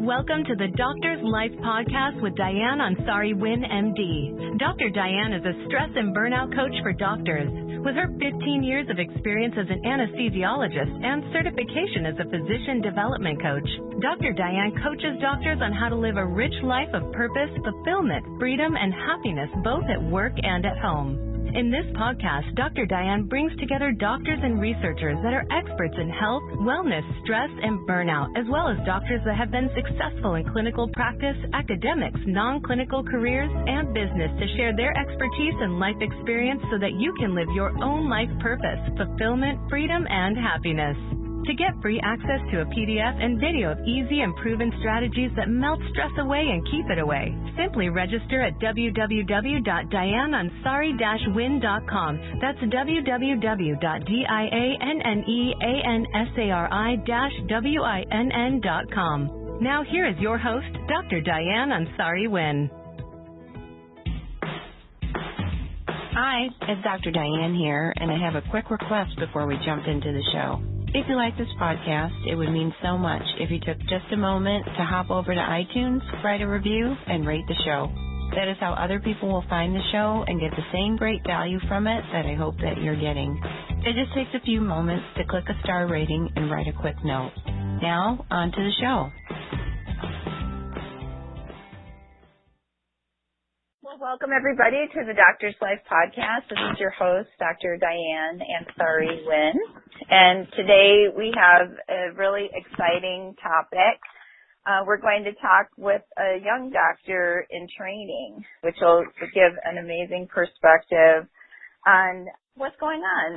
Welcome to the Doctor's Life Podcast with Ansari-Winn, MD. Dr. Diane is a stress and burnout coach for doctors. With her 15 years of experience as an anesthesiologist and certification as a physician development coach, Dr. Diane coaches doctors on how to live a rich life of purpose, fulfillment, freedom, and happiness both at work and at home. In this podcast, Dr. Diane brings together doctors and researchers that are experts in health, wellness, stress, and burnout, as well as doctors that have been successful in clinical practice, academics, non-clinical careers, and business to share their expertise and life experience so that you can live your own life purpose, fulfillment, freedom, and happiness. To get free access to a PDF and video of easy and proven strategies that melt stress away and keep it away, simply register at www.dianeansari-winn.com. That's www.dianeansari-winn.com. Now here is your host, Dr. Diane Ansari-Winn. Hi, it's Dr. Diane here, and I have a quick request before we jump into the show. If you like this podcast, it would mean so much if you took just a moment to hop over to iTunes, write a review, and rate the show. That is how other people will find the show and get the same great value from it that I hope that you're getting. It just takes a few moments to click a star rating and write a quick note. Now, on to the show. Welcome, everybody, to the Doctor's Life Podcast. This is your host, Dr. Diane Ansari-Winn. And today we have a really exciting topic. We're going to talk with a young doctor in training, which will give an amazing perspective on what's going on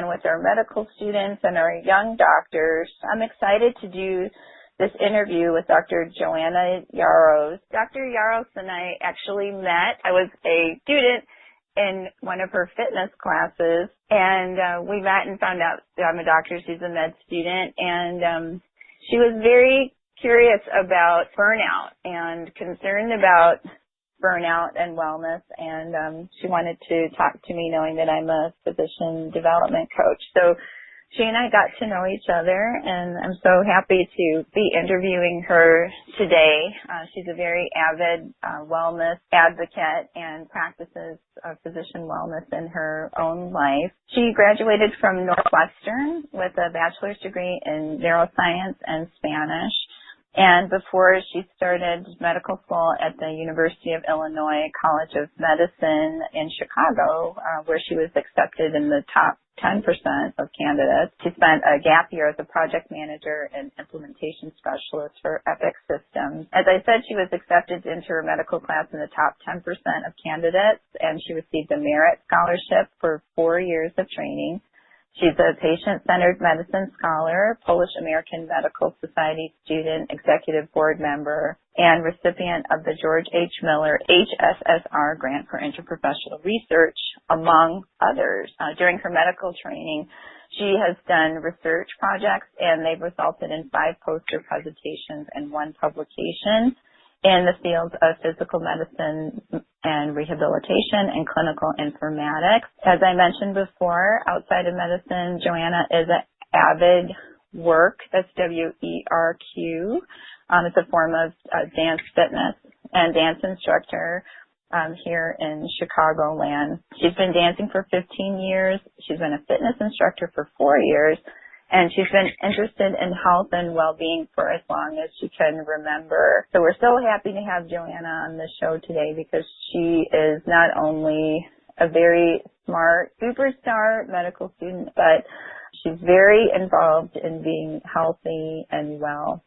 with our medical students and our young doctors. I'm excited to do this interview with Dr. Joanna Jaros. Dr. Jaros and I actually met. I was a student in one of her fitness classes, and we met and found out that I'm a doctor. She's a med student, and she was very curious about burnout and concerned about burnout and wellness, and she wanted to talk to me knowing that I'm a physician development coach. So she and I got to know each other, and I'm so happy to be interviewing her today. She's a very avid wellness advocate and practices physician wellness in her own life. She graduated from Northwestern with a bachelor's degree in neuroscience and Spanish. And before she started medical school at the University of Illinois College of Medicine in Chicago, where she was accepted in the top 10% of candidates, she spent a gap year as a project manager and implementation specialist for Epic Systems. As I said, she was accepted into her medical class in the top 10% of candidates, and she received a merit scholarship for 4 years of training. She's a patient-centered medicine scholar, Polish-American Medical Society student, executive board member, and recipient of the George H. Miller HSSR Grant for Interprofessional Research, among others. During her medical training, she has done research projects, and they've resulted in 5 poster presentations and 1 publication in the fields of physical medicine and rehabilitation and clinical informatics. As I mentioned before, outside of medicine, Joanna is an avid work. That's W-E-R-Q. It's a form of dance fitness and dance instructor here in Chicagoland. She's been dancing for 15 years. She's been a fitness instructor for 4 years. And she's been interested in health and well-being for as long as she can remember. So we're so happy to have Joanna on the show today because she is not only a very smart superstar medical student, but she's very involved in being healthy and well.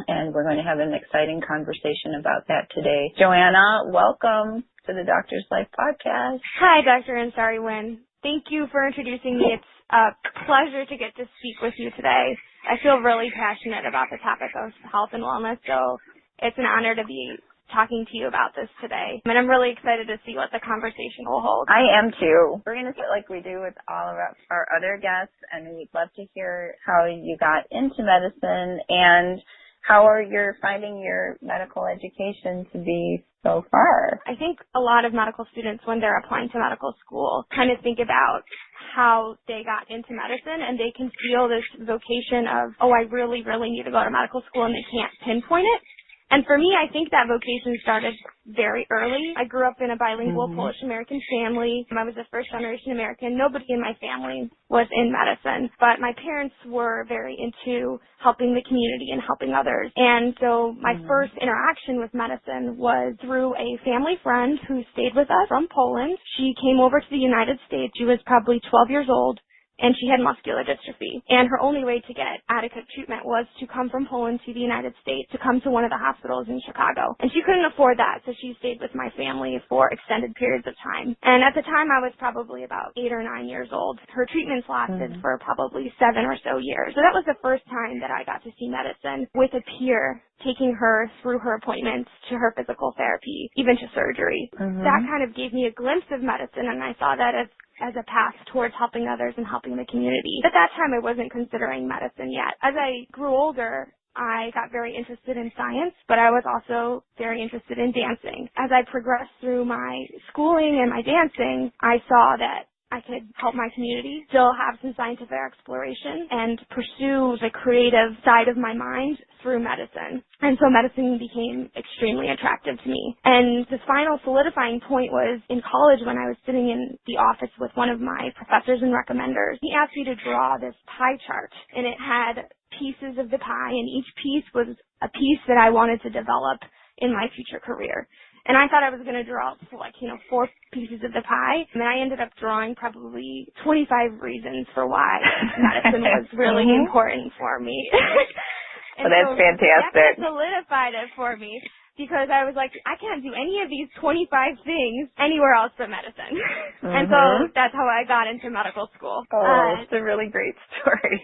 And we're going to have an exciting conversation about that today. Joanna, welcome to the Doctor's Life Podcast. Hi, Dr. Ansari-Winn. Thank you for introducing me. It's a pleasure to get to speak with you today. I feel really passionate about the topic of health and wellness, so it's an honor to be talking to you about this today. And I'm really excited to see what the conversation will hold. I am too. We're going to start like we do with all of our other guests, and we'd love to hear how you got into medicine and how are you finding your medical education to be so far? I think a lot of medical students, when they're applying to medical school, kind of think about how they got into medicine, and they can feel this vocation of, oh, I really, really need to go to medical school, and they can't pinpoint it. And for me, I think that vocation started very early. I grew up in a bilingual Polish-American family. I was a first-generation American. Nobody in my family was in medicine, but my parents were very into helping the community and helping others. And so my first interaction with medicine was through a family friend who stayed with us from Poland. She came over to the United States. She was probably 12 years old, and she had muscular dystrophy. And her only way to get adequate treatment was to come from Poland to the United States, to come to one of the hospitals in Chicago. And she couldn't afford that, so she stayed with my family for extended periods of time. And at the time, I was probably about 8 or 9 years old. Her treatments lasted for probably 7 or so years. So that was the first time that I got to see medicine with a peer, taking her through her appointments to her physical therapy, even to surgery. That kind of gave me a glimpse of medicine, and I saw that as a path towards helping others and helping the community. At that time, I wasn't considering medicine yet. As I grew older, I got very interested in science, but I was also very interested in dancing. As I progressed through my schooling and my dancing, I saw that I could help my community, still have some scientific exploration, and pursue the creative side of my mind through medicine. And so medicine became extremely attractive to me. And the final solidifying point was in college when I was sitting in the office with one of my professors and recommenders. He asked me to draw this pie chart, and it had pieces of the pie, and each piece was a piece that I wanted to develop in my future career. And I thought I was going to draw 4 pieces of the pie. And I ended up drawing probably 25 reasons for why medicine was really important for me. And that's fantastic. That solidified it for me, because I was like, I can't do any of these 25 things anywhere else but medicine. And so that's how I got into medical school. Oh, it's a really great story.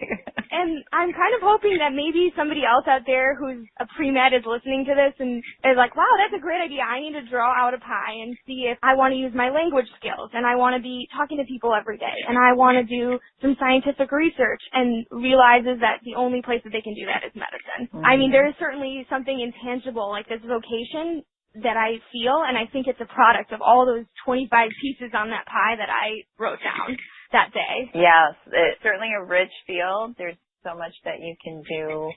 And I'm kind of hoping that maybe somebody else out there who's a pre-med is listening to this and is like, wow, that's a great idea. I need to draw out a pie and see if I want to use my language skills, and I want to be talking to people every day, and I want to do some scientific research, and realizes that the only place that they can do that is medicine. I mean, there is certainly something intangible like this vocation that I feel, and I think it's a product of all those 25 pieces on that pie that I wrote down that day. Yes, it's certainly a rich field. There's so much that you can do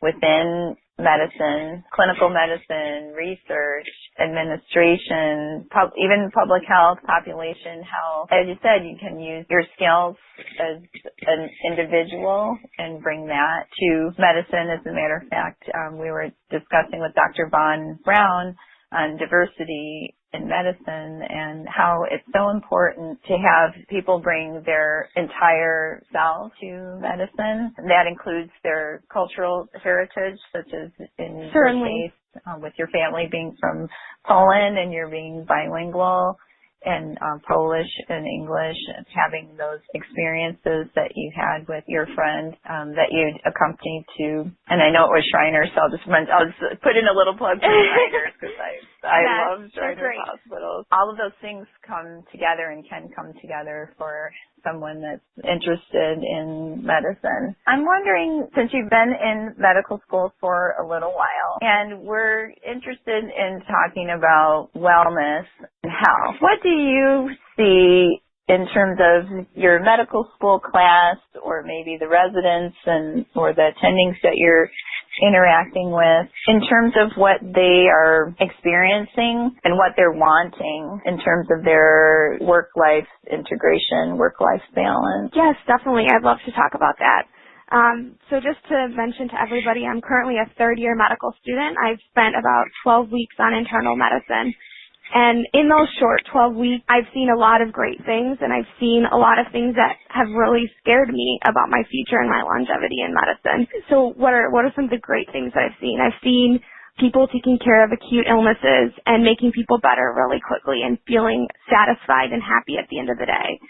within medicine, clinical medicine, research, administration, even public health, population health. As you said, you can use your skills as an individual and bring that to medicine. As a matter of fact, we were discussing with Dr. Von Braun on diversity in medicine and how it's so important to have people bring their entire self to medicine. That includes their cultural heritage, such as in your case, with your family being from Poland and you're being bilingual and Polish and English, and having those experiences that you had with your friend that you'd accompanied to. And I know it was Shriners, so I'll just put in a little plug for Shriners, because I love Shriners hospitals. All of those things come together and can come together for someone that's interested in medicine. I'm wondering, since you've been in medical school for a little while, and we're interested in talking about wellness and health, what do you see in terms of your medical school class, or maybe the residents or the attendings that you're interacting with, in terms of what they are experiencing and what they're wanting in terms of their work-life integration, work-life balance? Yes, definitely. I'd love to talk about that. So just to mention to everybody, I'm currently a third-year medical student. I've spent about 12 weeks on internal medicine. And in those short 12 weeks, I've seen a lot of great things, and I've seen a lot of things that have really scared me about my future and my longevity in medicine. So what are some of the great things that I've seen? I've seen people taking care of acute illnesses and making people better really quickly and feeling satisfied and happy at the end of the day.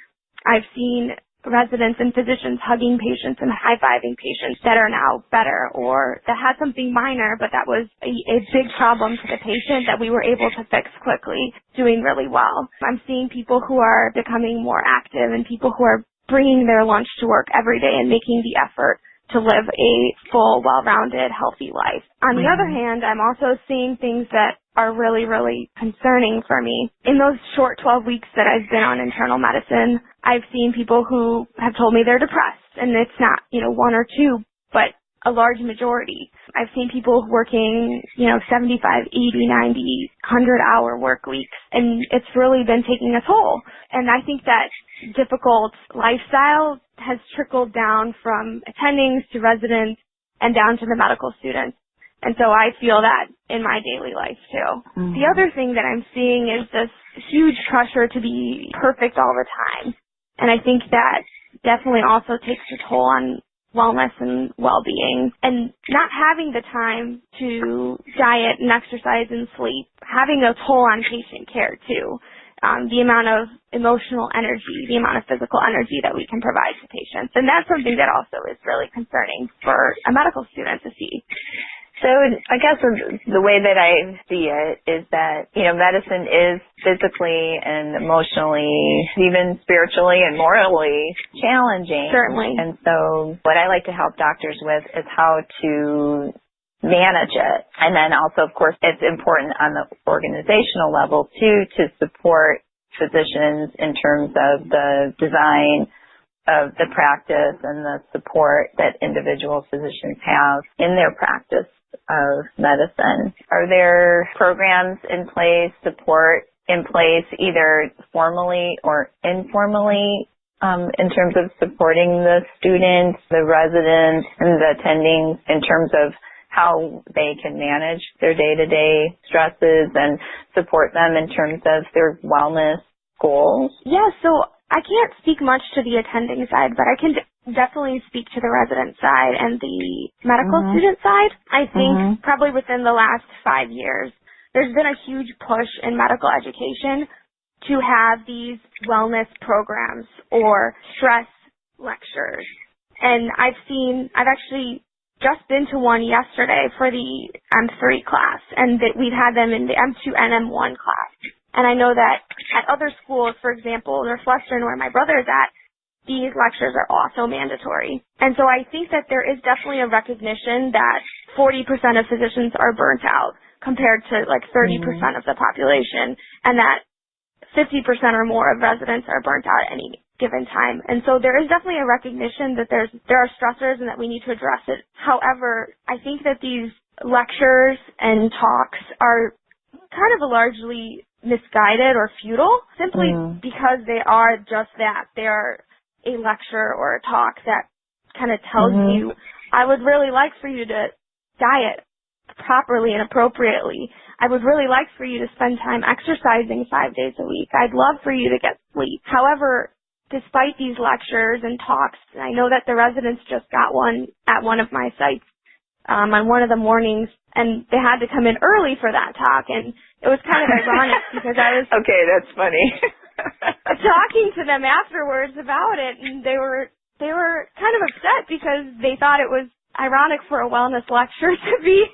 I've seen residents and physicians hugging patients and high-fiving patients that are now better, or that had something minor, but that was a big problem to the patient that we were able to fix quickly, doing really well. I'm seeing people who are becoming more active and people who are bringing their lunch to work every day and making the effort to live a full, well-rounded, healthy life. On the other hand, I'm also seeing things that are really, really concerning for me. In those short 12 weeks that I've been on internal medicine, I've seen people who have told me they're depressed, and it's not, one or two, but a large majority. I've seen people working, 75, 80, 90, 100-hour work weeks, and it's really been taking a toll. And I think that difficult lifestyle has trickled down from attendings to residents and down to the medical students. And so I feel that in my daily life too. Mm-hmm. The other thing that I'm seeing is this huge pressure to be perfect all the time. And I think that definitely also takes a toll on wellness and well-being, and not having the time to diet and exercise and sleep, having a toll on patient care too. The amount of emotional energy, the amount of physical energy that we can provide to patients. And that's something that also is really concerning for a medical student to see. So I guess the way that I see it is that, medicine is physically and emotionally, even spiritually and morally challenging. Certainly. And so what I like to help doctors with is how to manage it. And then also, of course, it's important on the organizational level, too, to support physicians in terms of the design of the practice and the support that individual physicians have in their practice of medicine. Are there programs in place, support in place, either formally or informally, in terms of supporting the students, the residents, and the attendings in terms of how they can manage their day-to-day stresses and support them in terms of their wellness goals? Yeah, so I can't speak much to the attending side, but I can definitely speak to the resident side and the medical student side. I think probably within the last 5 years, there's been a huge push in medical education to have these wellness programs or stress lectures. And I've actually just been to one yesterday for the M3 class, and that we've had them in the M2 and M1 class. And I know that at other schools, for example, Northwestern, where my brother is at, these lectures are also mandatory. And so I think that there is definitely a recognition that 40% of physicians are burnt out compared to like 30% of the population, and that 50% or more of residents are burnt out at any given time. And so there is definitely a recognition that there are stressors and that we need to address it. However, I think that these lectures and talks are kind of largely misguided or futile simply because they are just that. They are a lecture or a talk that kind of tells you, I would really like for you to diet properly and appropriately. I would really like for you to spend time exercising 5 days a week. I'd love for you to get sleep. However, despite these lectures and talks, I know that the residents just got one at one of my sites on one of the mornings, and they had to come in early for that talk, and it was kind of ironic because I was okay, that's funny. talking to them afterwards about it, and they were kind of upset because they thought it was ironic for a wellness lecture to be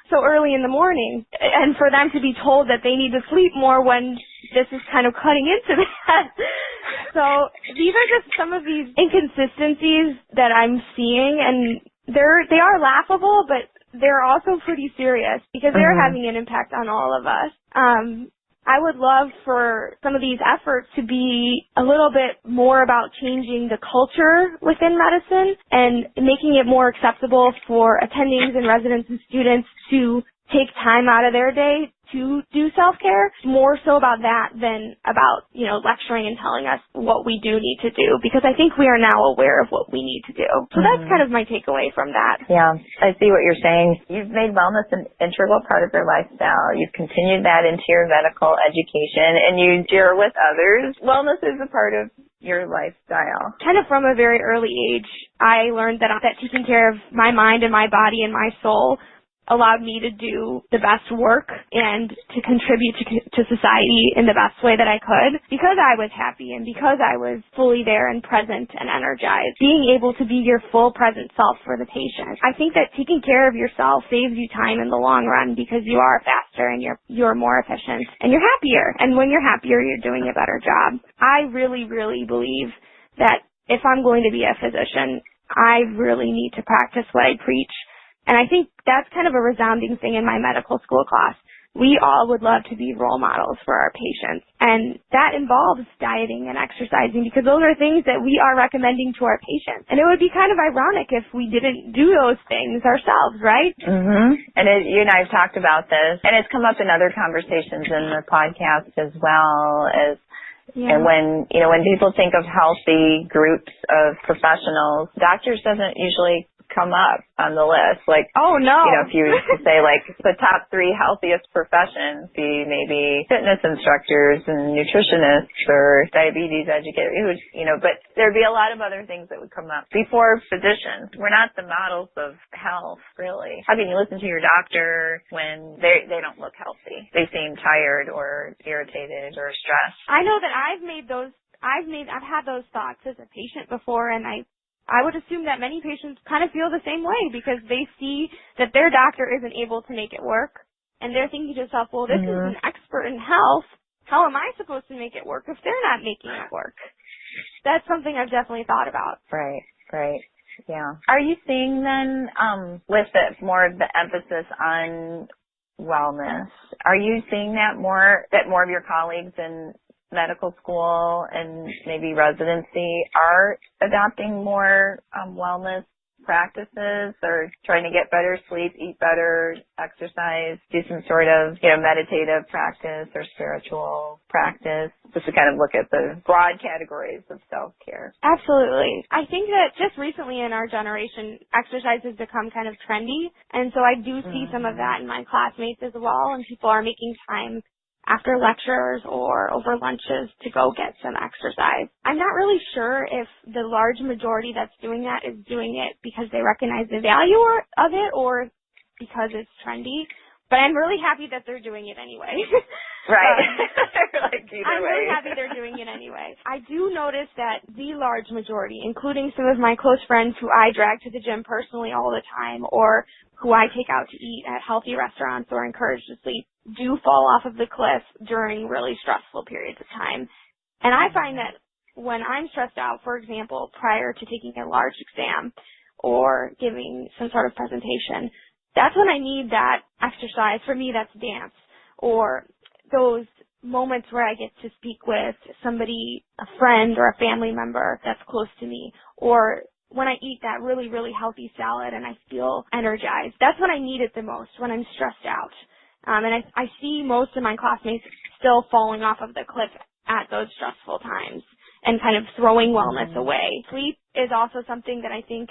so early in the morning, and for them to be told that they need to sleep more when this is kind of cutting into that. So these are just some of these inconsistencies that I'm seeing, and they are laughable, but they're also pretty serious because they're having an impact on all of us. I would love for some of these efforts to be a little bit more about changing the culture within medicine and making it more acceptable for attendings and residents and students to take time out of their day to do self-care, more so about that than about, lecturing and telling us what we do need to do, because I think we are now aware of what we need to do. So that's kind of my takeaway from that. Yeah, I see what you're saying. You've made wellness an integral part of your lifestyle. You've continued that into your medical education, and you share with others. Wellness is a part of your lifestyle. Kind of from a very early age, I learned that taking care of my mind and my body and my soul allowed me to do the best work and to contribute to society in the best way that I could because I was happy and because I was fully there and present and energized. Being able to be your full present self for the patient. I think that taking care of yourself saves you time in the long run because you are faster and you're more efficient and you're happier. And when you're happier, you're doing a better job. I really, really believe that if I'm going to be a physician, I really need to practice what I preach. And I think that's kind of a resounding thing in my medical school class. We all would love to be role models for our patients. And that involves dieting and exercising because those are things that we are recommending to our patients. And it would be kind of ironic if we didn't do those things ourselves, right? Mm-hmm. And you and I have talked about this, and it's come up in other conversations in the podcast as well as And when people think of healthy groups of professionals, doctors doesn't usually come up on the list. Like, oh no, if you say like the top 3 healthiest professions be maybe fitness instructors and nutritionists or diabetes educators, but there'd be a lot of other things that would come up before physicians. We're not the models of health, really. How can you listen to your doctor when they don't look healthy? They seem tired or irritated or stressed. I know that I've had those thoughts as a patient before, and I would assume that many patients kind of feel the same way because they see that their doctor isn't able to make it work, and they're thinking to themselves, well, this is an expert in health. How am I supposed to make it work if they're not making it work? That's something I've definitely thought about. Right. Yeah. Are you seeing then, with more of the emphasis on wellness, are you seeing that more of your colleagues in medical school and maybe residency are adopting more wellness practices or trying to get better sleep, eat better, exercise, do some sort of meditative practice or spiritual practice, just to kind of look at the broad categories of self-care? Absolutely. I think that just recently in our generation, exercise has become kind of trendy, and so I do see some of that in my classmates as well, and people are making time after lectures or over lunches to go get some exercise. I'm not really sure if the large majority that's doing that is doing it because they recognize the value of it or because it's trendy, but I'm really happy that they're doing it anyway. Right. I'm really happy they're doing it anyway. I do notice that the large majority, including some of my close friends who I drag to the gym personally all the time or who I take out to eat at healthy restaurants or encourage to sleep, do fall off of the cliff during really stressful periods of time. And I find that when I'm stressed out, for example, prior to taking a large exam or giving some sort of presentation, that's when I need that exercise. For me, that's dance or those moments where I get to speak with somebody, a friend or a family member that's close to me, or when I eat that really, really healthy salad and I feel energized. That's when I need it the most, when I'm stressed out. And I see most of my classmates still falling off of the cliff at those stressful times and kind of throwing wellness away. Sleep is also something that I think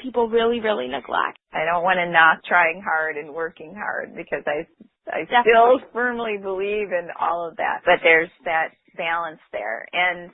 people really, really neglect. I don't want to knock trying hard and working hard because I still firmly believe in all of that. But there's that balance there. And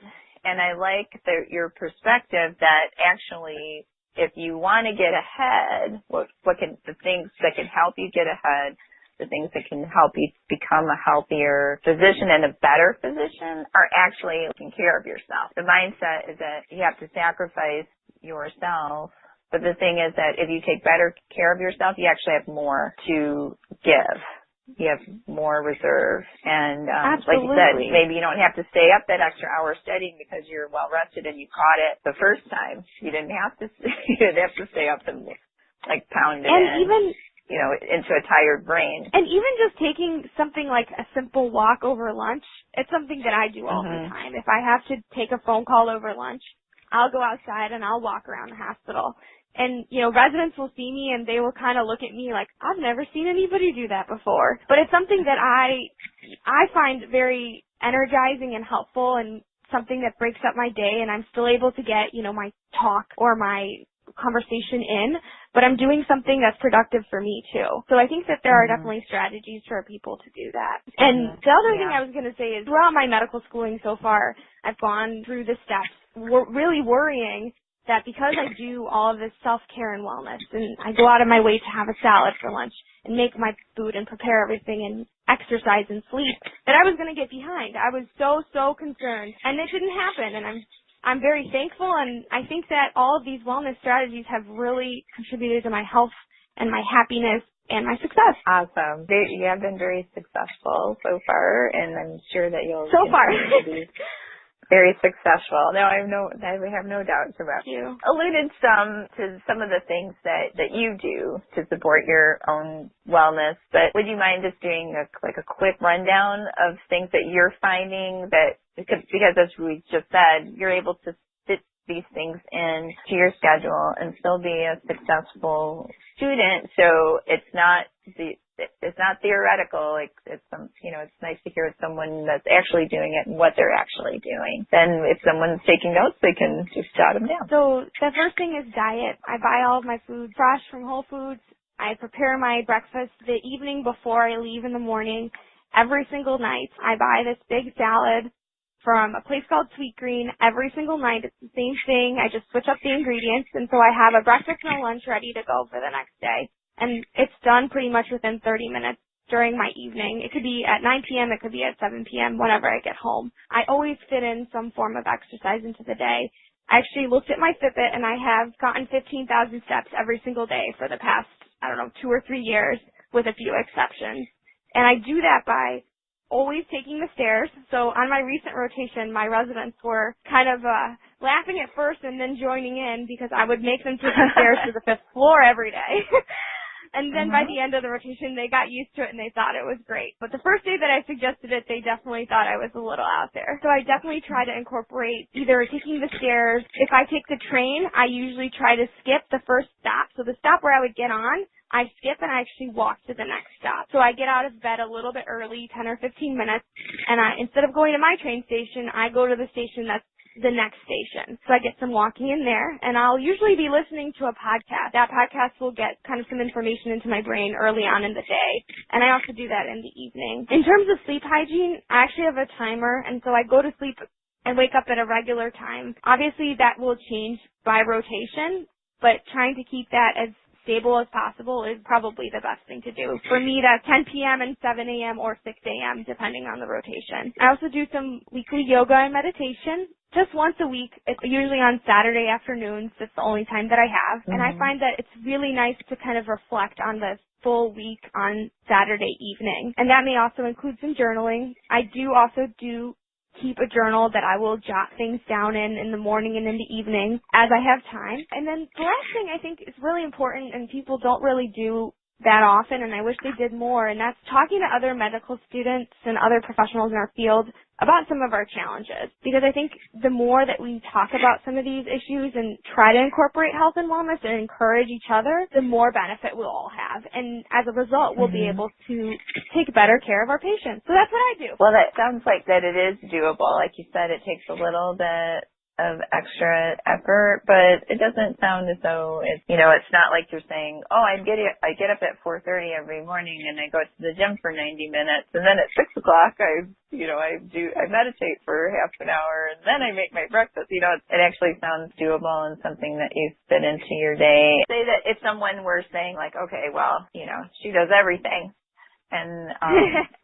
I like your perspective that actually if you want to get ahead, the things that can help you get ahead, the things that can help you become a healthier physician and a better physician are actually taking care of yourself. The mindset is that you have to sacrifice yourself. But the thing is that if you take better care of yourself, you actually have more to give. You have more reserve. And like you said, maybe you don't have to stay up that extra hour studying because you're well rested and you caught it the first time. You didn't have to stay up and pound it in. Into a tired brain. And even just taking something like a simple walk over lunch, it's something that I do all the time. If I have to take a phone call over lunch, I'll go outside and I'll walk around the hospital. And, residents will see me and they will kind of look at me like, I've never seen anybody do that before. But it's something that I find very energizing and helpful and something that breaks up my day, and I'm still able to get, my talk or my conversation in, but I'm doing something that's productive for me too. So I think that there are definitely strategies for people to do that. And the other thing I was going to say is throughout my medical schooling so far, I've gone through the steps really worrying that because I do all of this self-care and wellness, and I go out of my way to have a salad for lunch and make my food and prepare everything and exercise and sleep, that I was going to get behind. I was so concerned, and it didn't happen, and I'm very thankful, and I think that all of these wellness strategies have really contributed to my health and my happiness and my success. Awesome. You have been very successful so far, and I'm sure that you'll so far be very successful. No, I have no doubts about you. Alluded to some of the things that you do to support your own wellness, but would you mind just doing a quick rundown of things that you're finding that, because as we just said, you're able to fit these things in to your schedule and still be a successful student. So it's not theoretical. Like it's nice to hear someone that's actually doing it and what they're actually doing. Then if someone's taking notes, they can just jot them down. So the first thing is diet. I buy all of my food fresh from Whole Foods. I prepare my breakfast the evening before I leave in the morning. Every single night, I buy this big salad from a place called Sweet Green. Every single night, it's the same thing. I just switch up the ingredients, and so I have a breakfast and a lunch ready to go for the next day. And it's done pretty much within 30 minutes during my evening. It could be at 9 p.m., it could be at 7 p.m., whenever I get home. I always fit in some form of exercise into the day. I actually looked at my Fitbit, and I have gotten 15,000 steps every single day for the past, 2 or 3 years, with a few exceptions. And I do that by always taking the stairs. So on my recent rotation, my residents were kind of laughing at first and then joining in because I would make them take the stairs to the 5th floor every day. And then by the end of the rotation, they got used to it and they thought it was great. But the first day that I suggested it, they definitely thought I was a little out there. So I definitely try to incorporate either taking the stairs. If I take the train, I usually try to skip the first stop. So the stop where I would get on, I skip and I actually walk to the next stop. So I get out of bed a little bit early, 10 or 15 minutes, and instead of going to my train station, I go to the station that's the next station. So I get some walking in there, and I'll usually be listening to a podcast. That podcast will get kind of some information into my brain early on in the day, and I also do that in the evening. In terms of sleep hygiene, I actually have a timer, and so I go to sleep and wake up at a regular time. Obviously, that will change by rotation, but trying to keep that as stable as possible is probably the best thing to do. For me, that's 10 p.m. and 7 a.m. or 6 a.m., depending on the rotation. I also do some weekly yoga and meditation just once a week. It's usually on Saturday afternoons. That's the only time that I have. And I find that it's really nice to kind of reflect on the full week on Saturday evening. And that may also include some journaling. I do also keep a journal that I will jot things down in the morning and in the evening as I have time. And then the last thing I think is really important and people don't really do that often, and I wish they did more, and that's talking to other medical students and other professionals in our field about some of our challenges. Because I think the more that we talk about some of these issues and try to incorporate health and wellness and encourage each other, the more benefit we'll all have. And as a result, we'll be able to take better care of our patients. So that's what I do. Well, that sounds like that it is doable. Like you said, it takes a little bit of extra effort, but it doesn't sound as though it's not like you're saying, oh, I get up at 4:30 every morning and I go to the gym for 90 minutes, and then at 6 o'clock I meditate for half an hour, and then I make my breakfast. It actually sounds doable and something that you fit into your day. Say that if someone were saying like, okay, well, she does everything, and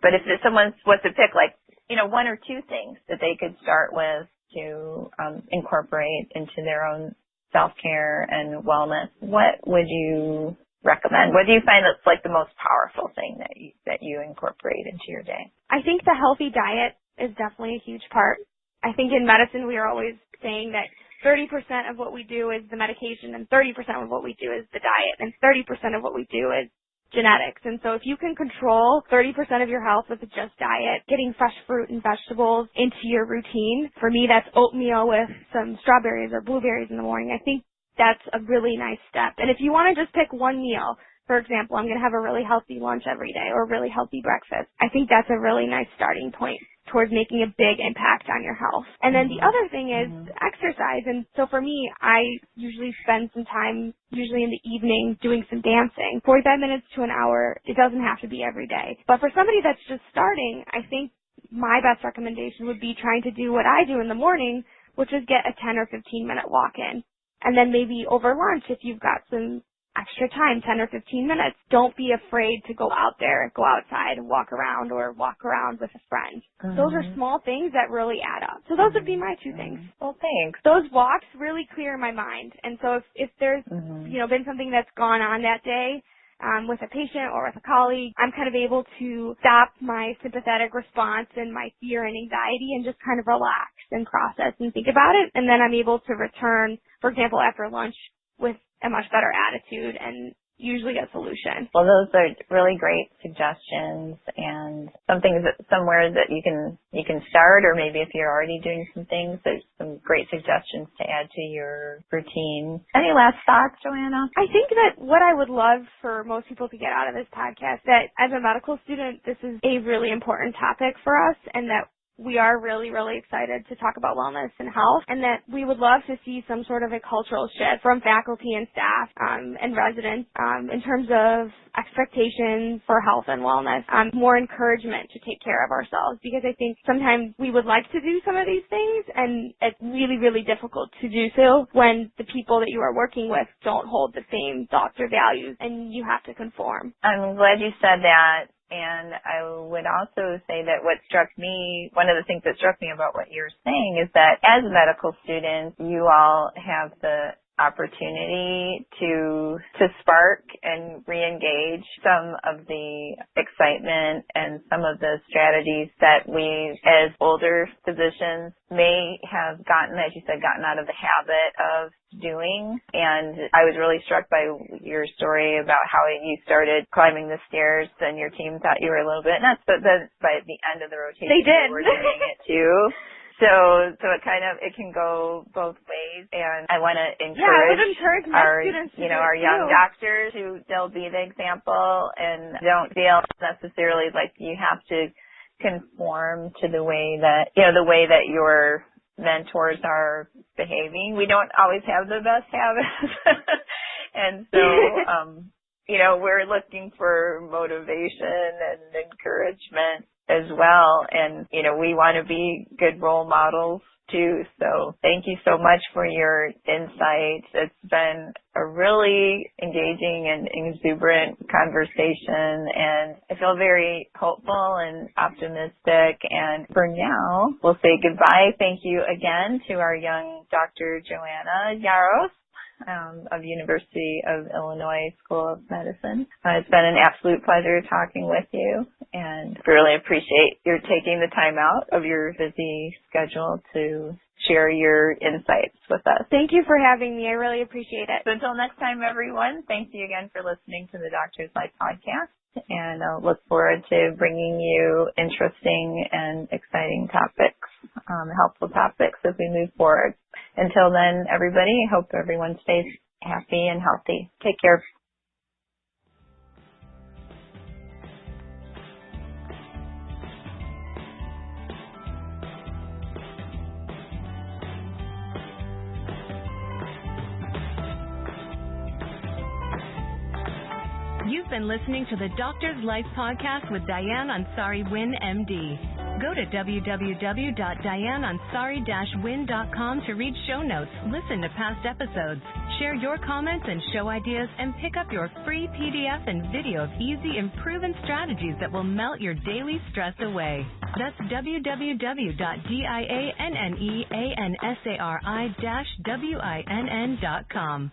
but if someone was to pick like, one or two things that they could start with to incorporate into their own self-care and wellness, what would you recommend? What do you find that's like the most powerful thing that you incorporate into your day? I think the healthy diet is definitely a huge part. I think in medicine we are always saying that 30% of what we do is the medication and 30% of what we do is the diet and 30% of what we do is genetics. And so if you can control 30% of your health with just diet, getting fresh fruit and vegetables into your routine, for me that's oatmeal with some strawberries or blueberries in the morning. I think that's a really nice step. And if you want to just pick one meal, for example, I'm going to have a really healthy lunch every day or a really healthy breakfast, I think that's a really nice starting point towards making a big impact on your health. And then the other thing is exercise. And so for me, I usually spend some time, usually in the evening, doing some dancing. 45 minutes to an hour, it doesn't have to be every day. But for somebody that's just starting, I think my best recommendation would be trying to do what I do in the morning, which is get a 10 or 15-minute walk in. And then maybe over lunch, if you've got some extra time, 10 or 15 minutes, don't be afraid to go out there, go outside and walk around with a friend. Those are small things that really add up. So those would be my two things. Well, thanks. Those walks really clear my mind. And so if there's, been something that's gone on that day, with a patient or with a colleague, I'm kind of able to stop my sympathetic response and my fear and anxiety and just kind of relax and process and think about it. And then I'm able to return, for example, after lunch with a much better attitude and usually a solution. Well, those are really great suggestions and somewhere that you can start, or maybe if you're already doing some things, there's some great suggestions to add to your routine. Any last thoughts, Joanna? I think that what I would love for most people to get out of this podcast, that as a medical student, this is a really important topic for us, and that we are really, really excited to talk about wellness and health, and that we would love to see some sort of a cultural shift from faculty and staff and residents in terms of expectations for health and wellness, more encouragement to take care of ourselves, because I think sometimes we would like to do some of these things, and it's really, really difficult to do so when the people that you are working with don't hold the same thoughts or values, and you have to conform. I'm glad you said that. And I would also say that one of the things that struck me about what you're saying is that as medical students, you all have the opportunity to spark and re-engage some of the excitement and some of the strategies that we as older physicians may have gotten out of the habit of doing. And I was really struck by your story about how you started climbing the stairs and your team thought you were a little bit nuts, but then by the end of the rotation they did. You were doing it too. So it can go both ways, and I want to encourage our young doctors they'll be the example, and don't feel necessarily like you have to conform to the way that your mentors are behaving. We don't always have the best habits, and so we're looking for motivation and encouragement as well, and we want to be good role models too. So thank you so much for your insights. It's been a really engaging and exuberant conversation, and I feel very hopeful and optimistic. And for now, we'll say goodbye. Thank you again to our young Dr. Joanna Jaros of University of Illinois School of Medicine. It's been an absolute pleasure talking with you, and really appreciate your taking the time out of your busy schedule to share your insights with us. Thank you for having me. I really appreciate it. So until next time, everyone, thank you again for listening to the Doctor's Life podcast, and I'll look forward to bringing you interesting and exciting topics, helpful topics as we move forward. Until then, everybody, I hope everyone stays happy and healthy. Take care. You've been listening to the Doctor's Life podcast with Diane Ansari-Winn, MD. Go to www.dianeansari-winn.com to read show notes, listen to past episodes, share your comments and show ideas, and pick up your free PDF and video of easy and proven strategies that will melt your daily stress away. That's www.dianeansari-winn.com.